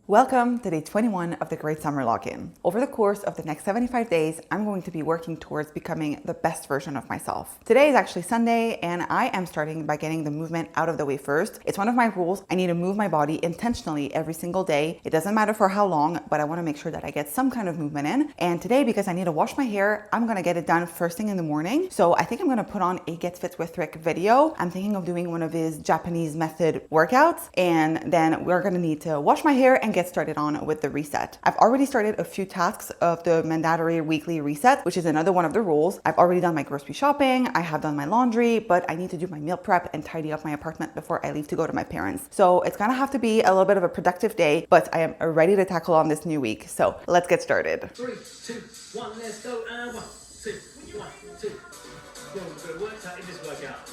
Welcome to day 21 of the Great Summer Lock-In. Over the course of the next 75 days, I'm going to be working towards becoming the best version of myself. Today is actually Sunday, and I am starting by getting the movement out of the way first. It's one of my rules. I need to move my body intentionally every single day. It doesn't matter for how long, but I want to make sure that I get some kind of movement in. And today, because I need to wash my hair, I'm going to get it done first thing in the morning. So I think I'm going to put on a Get Fit with Rick video. I'm thinking of doing one of his Japanese method workouts, and then we're going to need to wash my hair and get started on with the reset. I've already started a few tasks of the mandatory weekly reset, which is another one of the rules. I've already done my grocery shopping, I have done my laundry, but I need to do my meal prep and tidy up my apartment before I leave to go to my parents. So it's gonna have to be a little bit of a productive day, but I am ready to tackle on this new week. So let's get started. 3, 2, 1, let's go. And 1, 2, 1, 2. Boom, good work. How did this work out?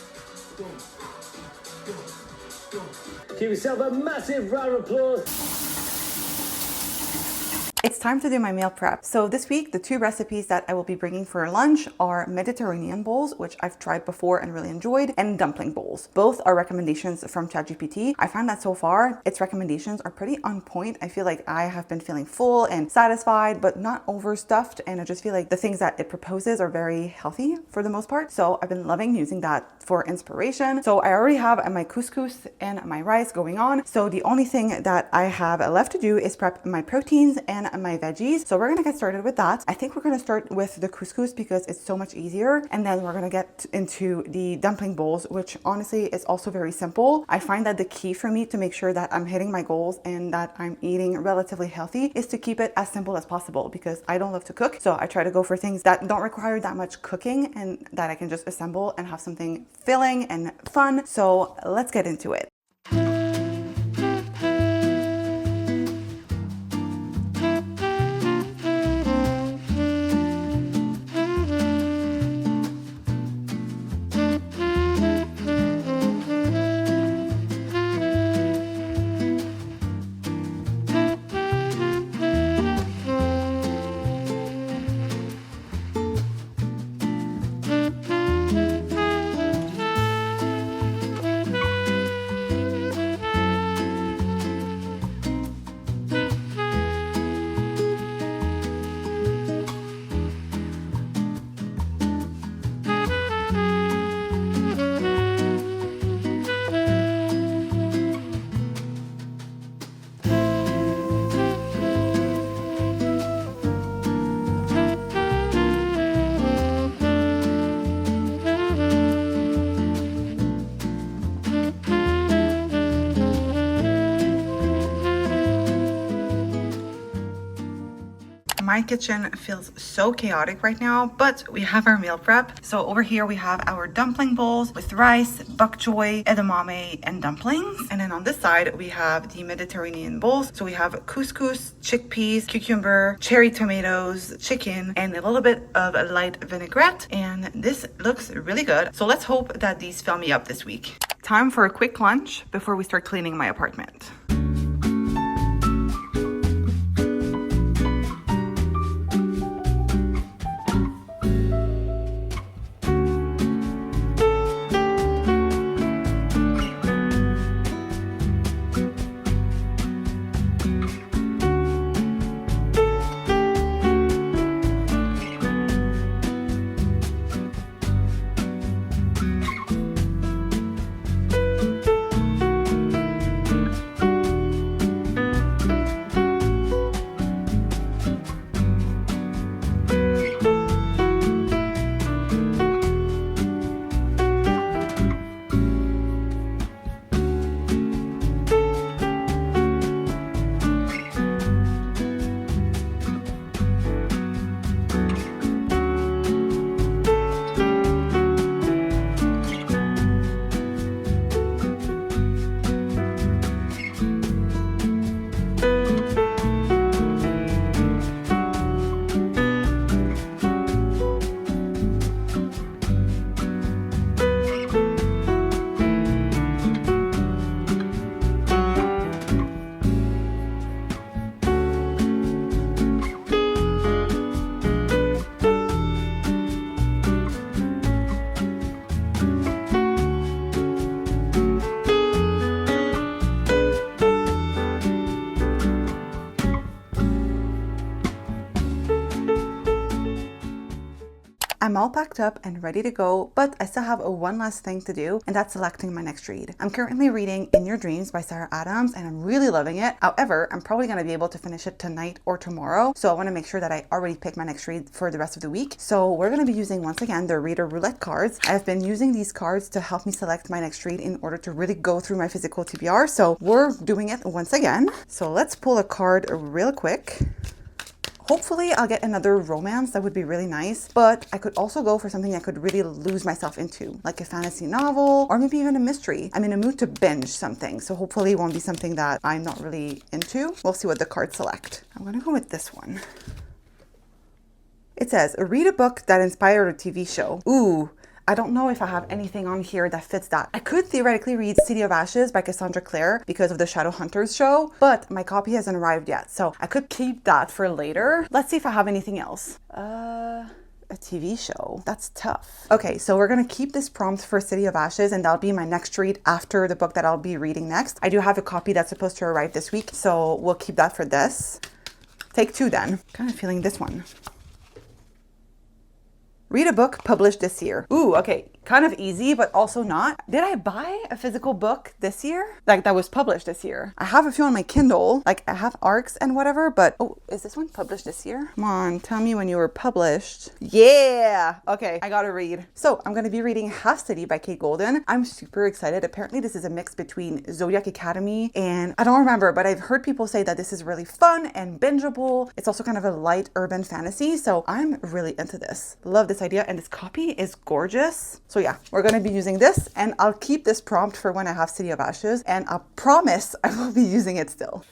Boom, boom, boom. Give yourself a massive round of applause. It's time to do my meal prep. So this week, the two recipes that I will be bringing for lunch are Mediterranean bowls, which I've tried before and really enjoyed, and dumpling bowls. Both are recommendations from ChatGPT. I find that so far, its recommendations are pretty on point. I feel like I have been feeling full and satisfied, but not overstuffed. And I just feel like the things that it proposes are very healthy for the most part. So I've been loving using that for inspiration. So I already have my couscous and my rice going on. So the only thing that I have left to do is prep my proteins and my veggies. So we're gonna get started with that. I think we're gonna start with the couscous because it's so much easier. And then we're gonna get into the dumpling bowls, which honestly is also very simple. I find that the key for me to make sure that I'm hitting my goals and that I'm eating relatively healthy is to keep it as simple as possible because I don't love to cook. So I try to go for things that don't require that much cooking and that I can just assemble and have something filling and fun. So let's get into it. My kitchen feels so chaotic right now, but we have our meal prep. So over here we have our dumpling bowls with rice, bok choy, edamame, and dumplings. And then on this side we have the Mediterranean bowls. So we have couscous, chickpeas, cucumber, cherry tomatoes, chicken, and a little bit of a light vinaigrette. And this looks really good. So let's hope that these fill me up this week. Time for a quick lunch before we start cleaning my apartment. I'm all packed up and ready to go, but I still have one last thing to do, and that's selecting my next read. I'm currently reading In Your Dreams by Sarah Adams, and I'm really loving it. However, I'm probably going to be able to finish it tonight or tomorrow, so I want to make sure that I already pick my next read for the rest of the week. So we're going to be using, once again, the Reader Roulette cards. I've been using these cards to help me select my next read in order to really go through my physical TBR, so we're doing it once again. So let's pull a card real quick. Hopefully I'll get another romance. That would be really nice, but I could also go for something I could really lose myself into, like a fantasy novel or maybe even a mystery. I'm in a mood to binge something, so hopefully it won't be something that I'm not really into. We'll see what the cards select. I'm gonna go with this one. It says, read a book that inspired a TV show. Ooh, I don't know if I have anything on here that fits that. I could theoretically read City of Ashes by Cassandra Clare because of the Shadowhunters show, but my copy hasn't arrived yet, so I could keep that for later. Let's see if I have anything else. A TV show. That's tough. Okay, so we're gonna keep this prompt for City of Ashes, and that'll be my next read after the book that I'll be reading next. I do have a copy that's supposed to arrive this week, so we'll keep that for this. Take two then. Kind of feeling this one. Read a book published this year. Ooh, okay. Kind of easy, but also not. Did I buy a physical book this year? Like that was published this year? I have a few on my Kindle. Like I have ARCs and whatever, but oh, is this one published this year? Come on, tell me when you were published. Yeah. Okay, I gotta read. So I'm gonna be reading Half City by Kate Golden. I'm super excited. Apparently this is a mix between Zodiac Academy and I don't remember, but I've heard people say that this is really fun and bingeable. It's also kind of a light urban fantasy. So I'm really into this. Love this idea, and this copy is gorgeous. So yeah, we're going to be using this, and I'll keep this prompt for when I have City of Ashes, and I promise I will be using it still.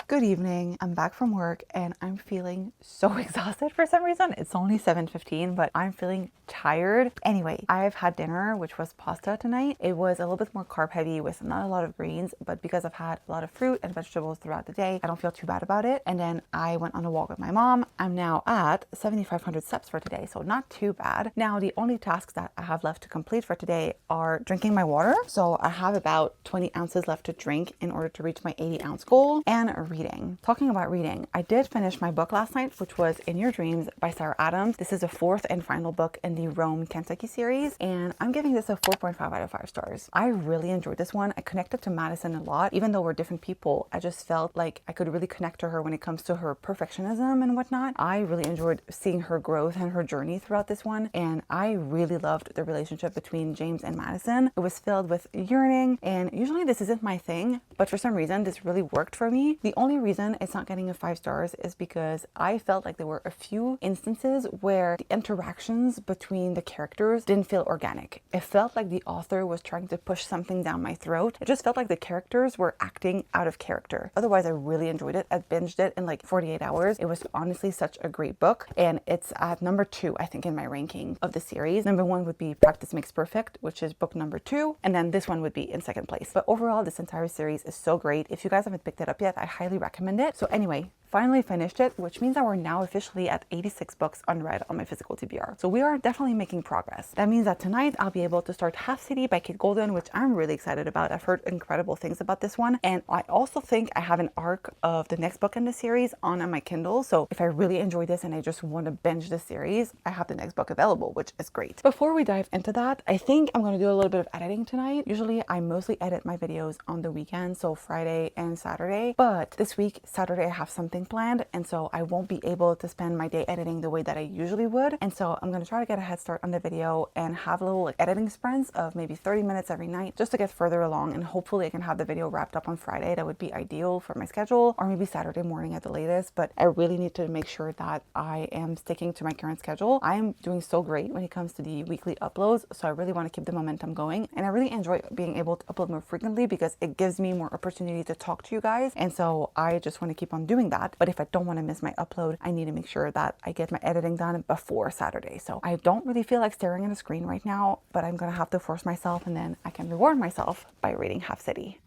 Good evening. I'm back from work and I'm feeling so exhausted for some reason. It's only 7:15, but I'm feeling tired. Anyway, I've had dinner, which was pasta tonight. It was a little bit more carb heavy with not a lot of greens, but because I've had a lot of fruit and vegetables throughout the day, I don't feel too bad about it. And then I went on a walk with my mom. I'm now at 7,500 steps for today, so not too bad. Now, the only tasks that I have left to complete for today are drinking my water. So I have about 20 ounces left to drink in order to reach my 80-ounce goal, and reading. Talking about reading, I did finish my book last night, which was In Your Dreams by Sarah Adams. This is the fourth and final book in the Rome, Kentucky series, and I'm giving this a 4.5 out of 5 stars. I really enjoyed this one. I connected to Madison a lot. Even though we're different people, I just felt like I could really connect to her when it comes to her perfectionism and whatnot. I really enjoyed seeing her growth and her journey throughout this one, and I really loved the relationship between James and Madison. It was filled with yearning, and usually this isn't my thing, but for some reason this really worked for me. The only reason it's not getting a 5 stars is because I felt like there were a few instances where the interactions between the characters didn't feel organic. It felt like the author was trying to push something down my throat. It just felt like the characters were acting out of character. Otherwise, I really enjoyed it. I binged it in like 48 hours. It was honestly such a great book, and it's at number 2, I think, in my ranking of the series. Number 1 would be Practice Makes Perfect, which is book number 2, and then this one would be in second place. But overall, this entire series is so great. If you guys haven't picked it up yet, I highly recommend it. So anyway, finally finished it, which means that we're now officially at 86 books unread on my physical TBR. So we are definitely making progress. That means that tonight I'll be able to start Half City by Kate Golden, which I'm really excited about. I've heard incredible things about this one. And I also think I have an arc of the next book in the series on my Kindle. So if I really enjoy this and I just want to binge the series, I have the next book available, which is great. Before we dive into that, I think I'm going to do a little bit of editing tonight. Usually I mostly edit my videos on the weekend, so Friday and Saturday. But this week, Saturday, I have something editing planned, and so I won't be able to spend my day editing the way that I usually would. And so I'm going to try to get a head start on the video and have little like editing sprints of maybe 30 minutes every night just to get further along, and hopefully I can have the video wrapped up on Friday. That would be ideal for my schedule, or maybe Saturday morning at the latest, but I really need to make sure that I am sticking to my current schedule. I am doing so great when it comes to the weekly uploads, so I really want to keep the momentum going, and I really enjoy being able to upload more frequently because it gives me more opportunity to talk to you guys, and so I just want to keep on doing that. But if I don't want to miss my upload, I need to make sure that I get my editing done before Saturday. So I don't really feel like staring at a screen right now, but I'm gonna have to force myself, and then I can reward myself by reading Half City.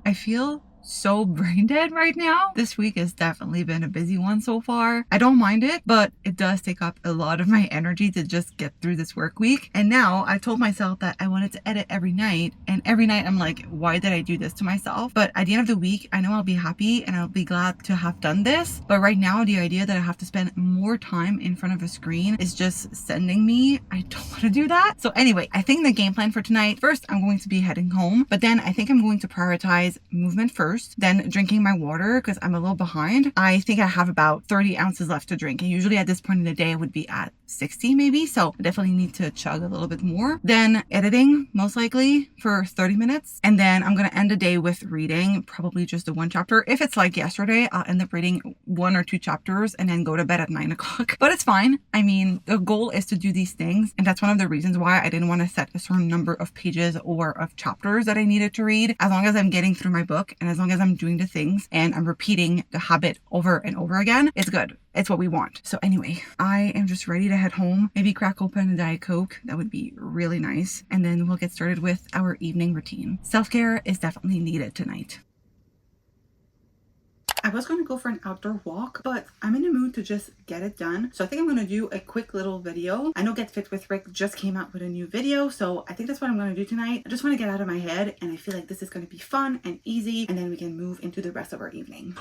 I feel so brain dead right now. This week has definitely been a busy one so far. I don't mind it, but it does take up a lot of my energy to just get through this work week. And now I told myself that I wanted to edit every night, and every night I'm like, why did I do this to myself? But at the end of the week, I know I'll be happy and I'll be glad to have done this. But right now, the idea that I have to spend more time in front of a screen is just sending me. I don't want to do that. So anyway, I think the game plan for tonight, first I'm going to be heading home, but then I think I'm going to prioritize movement first, then drinking my water because I'm a little behind. I think I have about 30 ounces left to drink, and usually at this point in the day I would be at 60 maybe, so I definitely need to chug a little bit more. Then editing, most likely for 30 minutes, and then I'm gonna end the day with reading, probably just the one chapter. If it's like yesterday, I'll end up reading 1 or 2 chapters and then go to bed at 9 o'clock, but it's fine. I mean, the goal is to do these things, and that's one of the reasons why I didn't want to set a certain number of pages or of chapters that I needed to read. As long as I'm getting through my book, and as long as I'm doing the things and I'm repeating the habit over and over again, it's good. It's what we want. So anyway, I am just ready to head home, maybe crack open a Diet Coke. That would be really nice. And then we'll get started with our evening routine. Self-care is definitely needed tonight. I was going to go for an outdoor walk, but I'm in the mood to just get it done. So I think I'm going to do a quick little video. I know Get Fit with Rick just came out with a new video, so I think that's what I'm going to do tonight. I just want to get out of my head, and I feel like this is going to be fun and easy, and then we can move into the rest of our evening.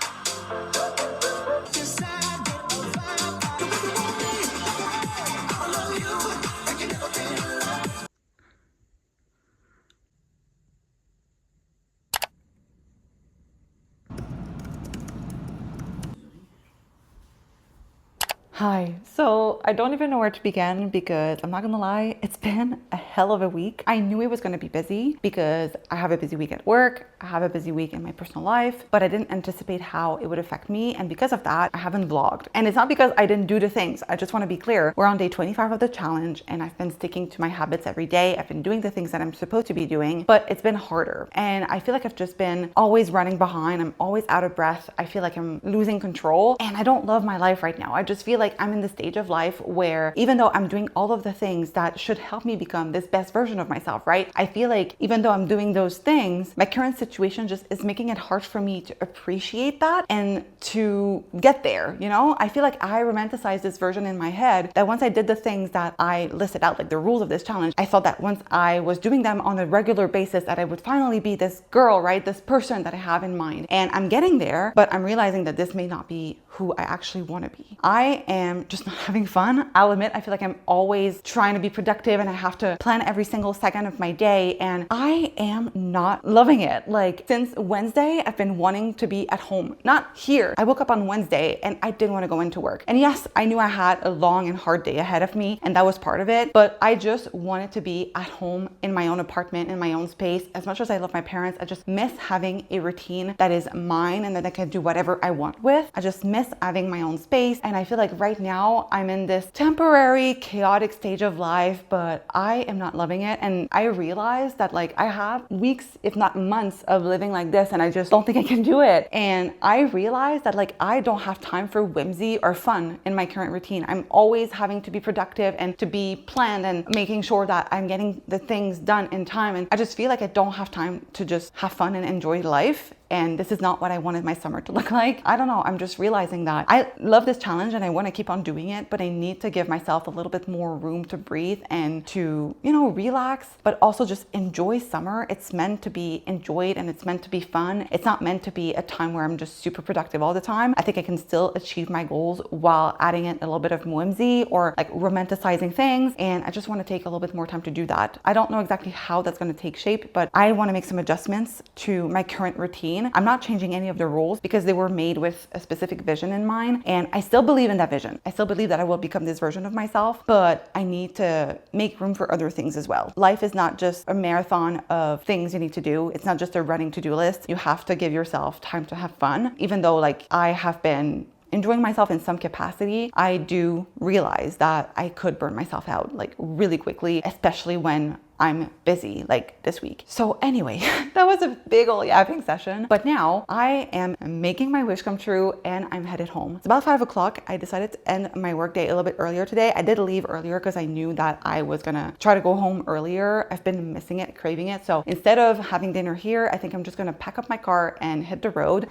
Hi. So I don't even know where to begin because I'm not gonna lie, it's been a hell of a week. I knew it was gonna be busy because I have a busy week at work, I have a busy week in my personal life, but I didn't anticipate how it would affect me, and because of that, I haven't vlogged. And it's not because I didn't do the things. I just want to be clear. We're on day 25 of the challenge, and I've been sticking to my habits every day. I've been doing the things that I'm supposed to be doing, but it's been harder. And I feel like I've just been always running behind. I'm always out of breath. I feel like I'm losing control, and I don't love my life right now. I just feel like I'm in the stage of life where even though I'm doing all of the things that should help me become this best version of myself, right? I feel like even though I'm doing those things, my current situation just is making it hard for me to appreciate that and to get there, you know? I feel like I romanticized this version in my head that once I did the things that I listed out, like the rules of this challenge, I thought that once I was doing them on a regular basis that I would finally be this girl, right? This person that I have in mind. And I'm getting there, but I'm realizing that this may not be who I actually want to be. I am just not having fun. I'll admit, I feel like I'm always trying to be productive and I have to plan every single second of my day, and I am not loving it. Like since Wednesday, I've been wanting to be at home, not here. I woke up on Wednesday and I didn't want to go into work. And yes, I knew I had a long and hard day ahead of me, and that was part of it, but I just wanted to be at home in my own apartment, in my own space. As much as I love my parents, I just miss having a routine that is mine and that I can do whatever I want with. I just miss having my own space, and I feel like right now I'm in this temporary chaotic stage of life, but I am not loving it. And I realized that like I have weeks, if not months, of living like this, and I just don't think I can do it. And I realized that like I don't have time for whimsy or fun in my current routine. I'm always having to be productive and to be planned and making sure that I'm getting the things done in time, and I just feel like I don't have time to just have fun and enjoy life. and this is not what I wanted my summer to look like. I don't know, I'm just realizing that I love this challenge and I want to keep on doing it, but I need to give myself a little bit more room to breathe and to, relax, but also just enjoy summer. It's meant to be enjoyed and it's meant to be fun. It's not meant to be a time where I'm just super productive all the time. I think I can still achieve my goals while adding in a little bit of whimsy or like romanticizing things, and I just want to take a little bit more time to do that. I don't know exactly how that's going to take shape, but I want to make some adjustments to my current routine. I'm not changing any of the rules because they were made with a specific vision in mind, and I still believe in that vision. I still believe that I will become this version of myself, but I need to make room for other things as well. Life is not just a marathon of things you need to do. It's not just a running to-do list. You have to give yourself time to have fun. Even though like I have been enjoying myself in some capacity, I do realize that I could burn myself out like really quickly, especially when I'm busy like this week. So anyway, that was a big old yapping session, but now I am making my wish come true and I'm headed home. It's about 5 o'clock. I decided to end my workday a little bit earlier today. I did leave earlier because I knew that I was gonna try to go home earlier. I've been missing it, craving it. So instead of having dinner here, I think I'm just gonna pack up my car and hit the road.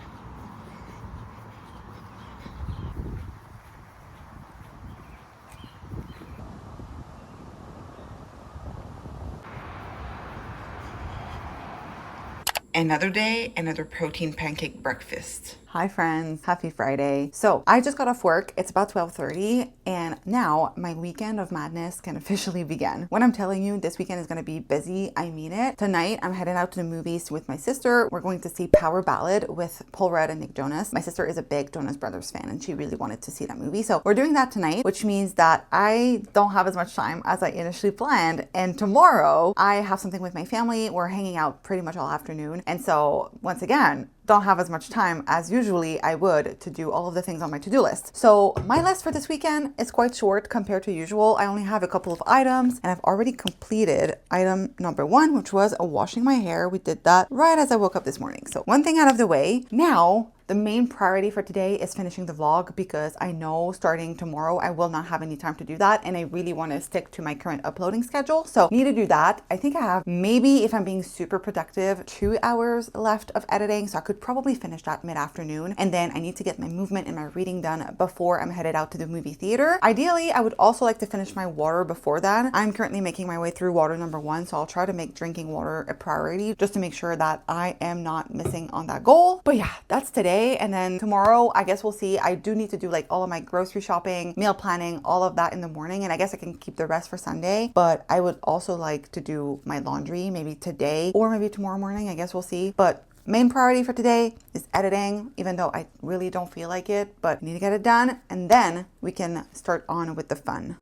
Another day, another protein pancake breakfast. Hi friends, happy Friday. So I just got off work. It's about 12:30 and now my weekend of madness can officially begin. When I'm telling you this weekend is going to be busy, I mean it. Tonight I'm heading out to the movies with my sister. We're going to see Power Ballad with Paul Rudd and Nick Jonas. My sister is a big Jonas Brothers fan and she really wanted to see that movie. So we're doing that tonight, which means that I don't have as much time as I initially planned. And tomorrow I have something with my family. We're hanging out pretty much all afternoon. And so once again, don't have as much time as usually I would to do all of the things on my to-do list. So my list for this weekend is quite short compared to usual. I only have a couple of items and I've already completed item number 1, which was washing my hair. We did that right as I woke up this morning. So one thing out of the way. Now, the main priority for today is finishing the vlog because I know starting tomorrow I will not have any time to do that and I really want to stick to my current uploading schedule. So need to do that. I think I have maybe, if I'm being super productive, 2 hours left of editing. So I could probably finish that mid-afternoon, and then I need to get my movement and my reading done before I'm headed out to the movie theater. Ideally, I would also like to finish my water before that. I'm currently making my way through water number 1, so I'll try to make drinking water a priority just to make sure that I am not missing on that goal. But yeah, that's today. And then tomorrow, I guess we'll see. I do need to do like all of my grocery shopping, meal planning, all of that in the morning. And I guess I can keep the rest for Sunday. But I would also like to do my laundry maybe today or maybe tomorrow morning. I guess we'll see. But main priority for today is editing, even though I really don't feel like it, but I need to get it done. And then we can start on with the fun.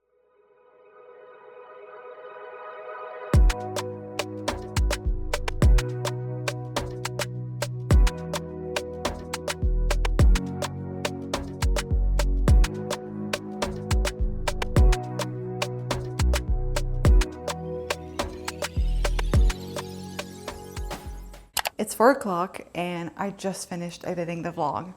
It's 4 o'clock and I just finished editing the vlog.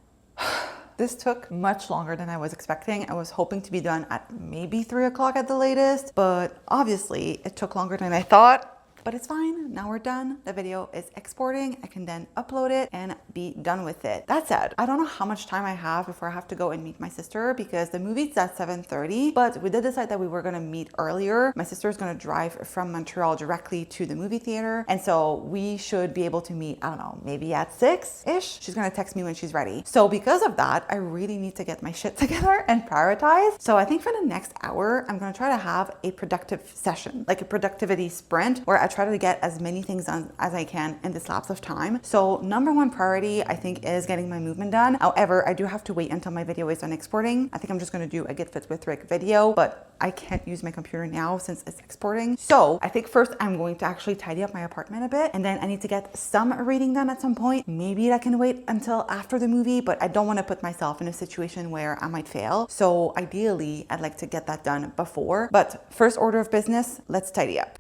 This took much longer than I was expecting. I was hoping to be done at maybe 3 o'clock at the latest, but obviously it took longer than I thought. But it's fine. Now we're done. The video is exporting. I can then upload it and be done with it. That said, I don't know how much time I have before I have to go and meet my sister because the movie's at 7:30, but we did decide that we were gonna meet earlier. My sister is gonna drive from Montreal directly to the movie theater. And so we should be able to meet, I don't know, maybe at 6-ish. She's gonna text me when she's ready. So because of that, I really need to get my shit together and prioritize. So I think for the next hour, I'm gonna try to have a productive session, like a productivity sprint where I try to get as many things done as I can in this lapse of time. So number 1 priority, I think, is getting my movement done. However, I do have to wait until my video is done exporting. I think I'm just going to do a Get Fit with Rick video, but I can't use my computer now since it's exporting. So I think first I'm going to actually tidy up my apartment a bit, and then I need to get some reading done at some point. Maybe that can wait until after the movie, but I don't want to put myself in a situation where I might fail. So ideally, I'd like to get that done before. But first order of business, let's tidy up.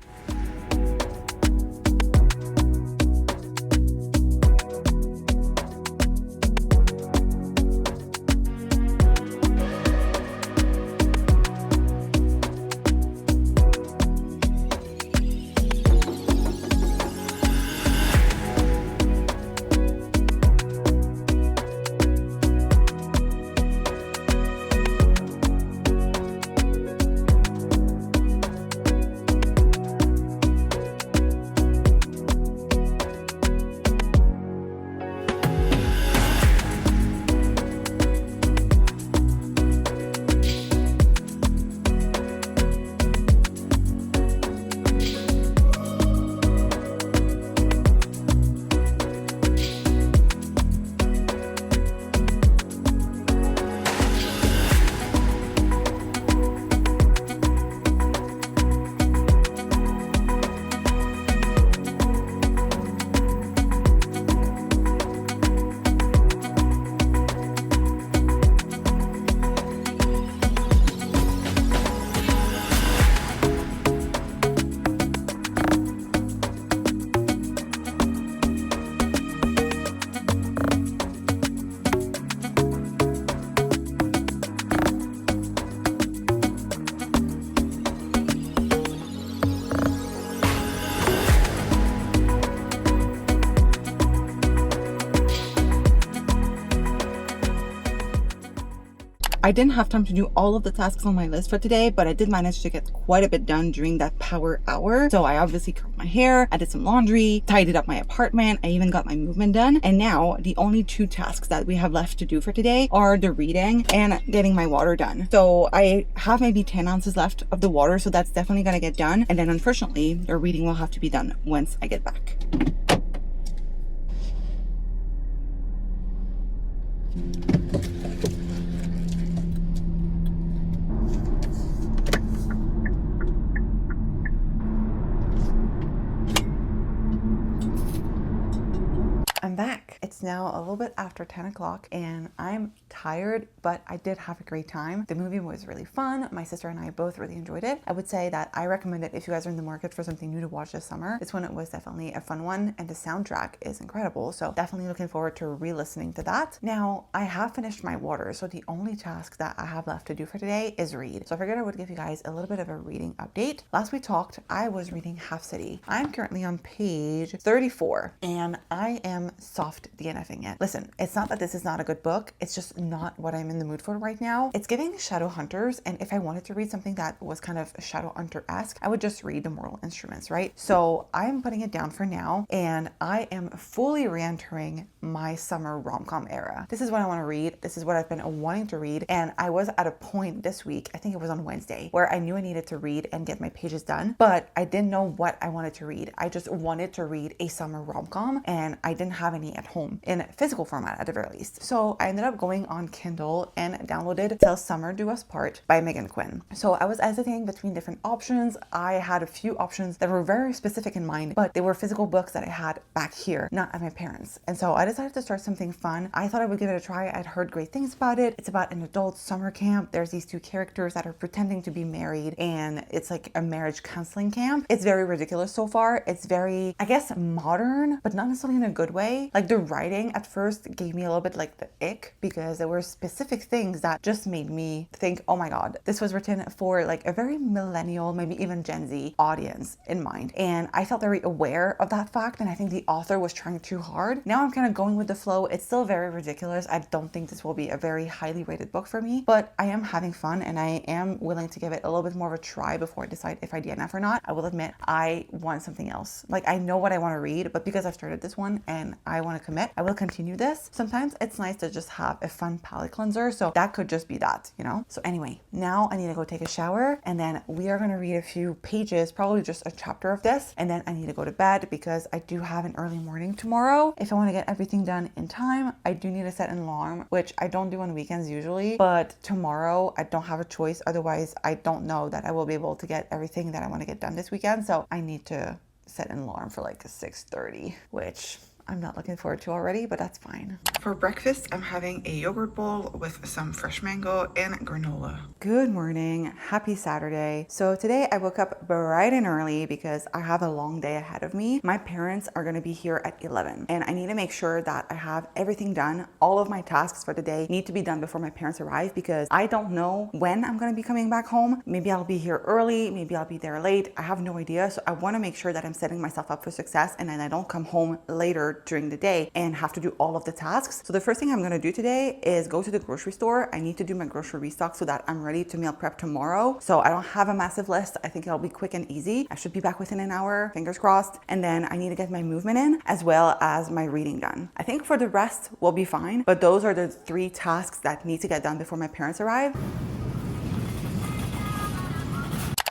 I didn't have time to do all of the tasks on my list for today, but I did manage to get quite a bit done during that power hour. So I obviously curled my hair, I did some laundry, tidied up my apartment, I even got my movement done. And now the only 2 tasks that we have left to do for today are the reading and getting my water done. So I have maybe 10 ounces left of the water, so that's definitely gonna get done. And then unfortunately, the reading will have to be done once I get back. I'm back. It's now a little bit after 10 o'clock and I'm tired, but I did have a great time. The movie was really fun. My sister and I both really enjoyed it. I would say that I recommend it if you guys are in the market for something new to watch this summer. This one was definitely a fun one and the soundtrack is incredible. So definitely looking forward to re-listening to that. Now I have finished my water. So the only task that I have left to do for today is read. So I figured I would give you guys a little bit of a reading update. Last we talked, I was reading Half City. I'm currently on page 34 and I am soft DNFing it. Listen, it's not that this is not a good book. It's just not what I'm in the mood for right now. It's giving Shadowhunters, and if I wanted to read something that was kind of Shadowhunter-esque, I would just read The Moral Instruments, right? So I'm putting it down for now, and I am fully re-entering my summer rom-com era. This is what I want to read. This is what I've been wanting to read, and I was at a point this week, I think it was on Wednesday, where I knew I needed to read and get my pages done, but I didn't know what I wanted to read. I just wanted to read a summer rom-com, and I didn't have any at home in physical format at the very least. So I ended up going on Kindle and downloaded Till Summer Do Us Part by Megan Quinn. So I was hesitating between different options. I had a few options that were very specific in mind, but they were physical books that I had back here, not at my parents'. And so I decided to start something fun. I thought I would give it a try. I'd heard great things about it. It's about an adult summer camp. There's these 2 characters that are pretending to be married, and it's like a marriage counseling camp. It's very ridiculous so far. It's very, I guess, modern, but not necessarily in a good way. Like the writing at first gave me a little bit like the ick because there were specific things that just made me think, oh my God, this was written for like a very millennial, maybe even Gen Z audience in mind. And I felt very aware of that fact. And I think the author was trying too hard. Now I'm kind of going with the flow. It's still very ridiculous. I don't think this will be a very highly rated book for me, but I am having fun and I am willing to give it a little bit more of a try before I decide if I DNF or not. I will admit I want something else. Like I know what I want to read, but because I've started this one and I want to commit, I will continue this. Sometimes it's nice to just have a fun palate cleanser. So that could just be that, you know? So anyway, now I need to go take a shower and then we are going to read a few pages, probably just a chapter of this. And then I need to go to bed because I do have an early morning tomorrow. If I want to get everything done in time, I do need to set an alarm, which I don't do on weekends usually, but tomorrow I don't have a choice. Otherwise, I don't know that I will be able to get everything that I want to get done this weekend. So I need to set an alarm for like 6:30, which I'm not looking forward to already, but that's fine. For breakfast, I'm having a yogurt bowl with some fresh mango and granola. Good morning. Happy Saturday. So today I woke up bright and early because I have a long day ahead of me. My parents are going to be here at 11 and I need to make sure that I have everything done. All of my tasks for the day need to be done before my parents arrive because I don't know when I'm going to be coming back home. Maybe I'll be here early. Maybe I'll be there late. I have no idea. So I want to make sure that I'm setting myself up for success and then I don't come home later during the day and have to do all of the tasks. So the first thing I'm going to do today is go to the grocery store. I need to do my grocery restock so that I'm ready to meal prep tomorrow. So I don't have a massive list. I think it'll be quick and easy. I should be back within an hour, fingers crossed. And then I need to get my movement in as well as my reading done. I think for the rest we'll be fine, but those are the 3 tasks that need to get done before my parents arrive.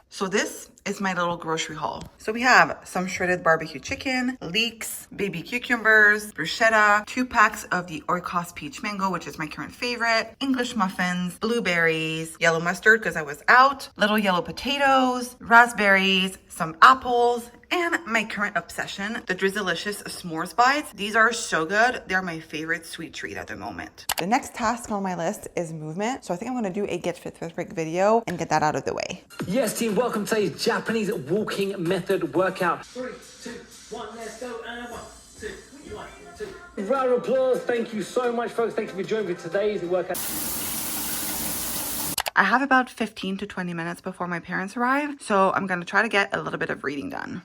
So this is my little grocery haul. So we have some shredded barbecue chicken, leeks, baby cucumbers, bruschetta, 2 packs of the Oikos peach mango, which is my current favorite, English muffins, blueberries, yellow mustard because I was out, little yellow potatoes, raspberries, some apples, and my current obsession, the Drizzlicious S'mores Bites. These are so good. They're my favorite sweet treat at the moment. The next task on my list is movement. So I think I'm gonna do a Get Fit with Rick video and get that out of the way. Yes, team, welcome to today's Japanese walking method workout. 3, 2, 1, let's go. 1, 2, 1, 2. Round of applause. Thank you so much, folks. Thank you for joining me for today's workout. I have about 15 to 20 minutes before my parents arrive, so I'm gonna try to get a little bit of reading done.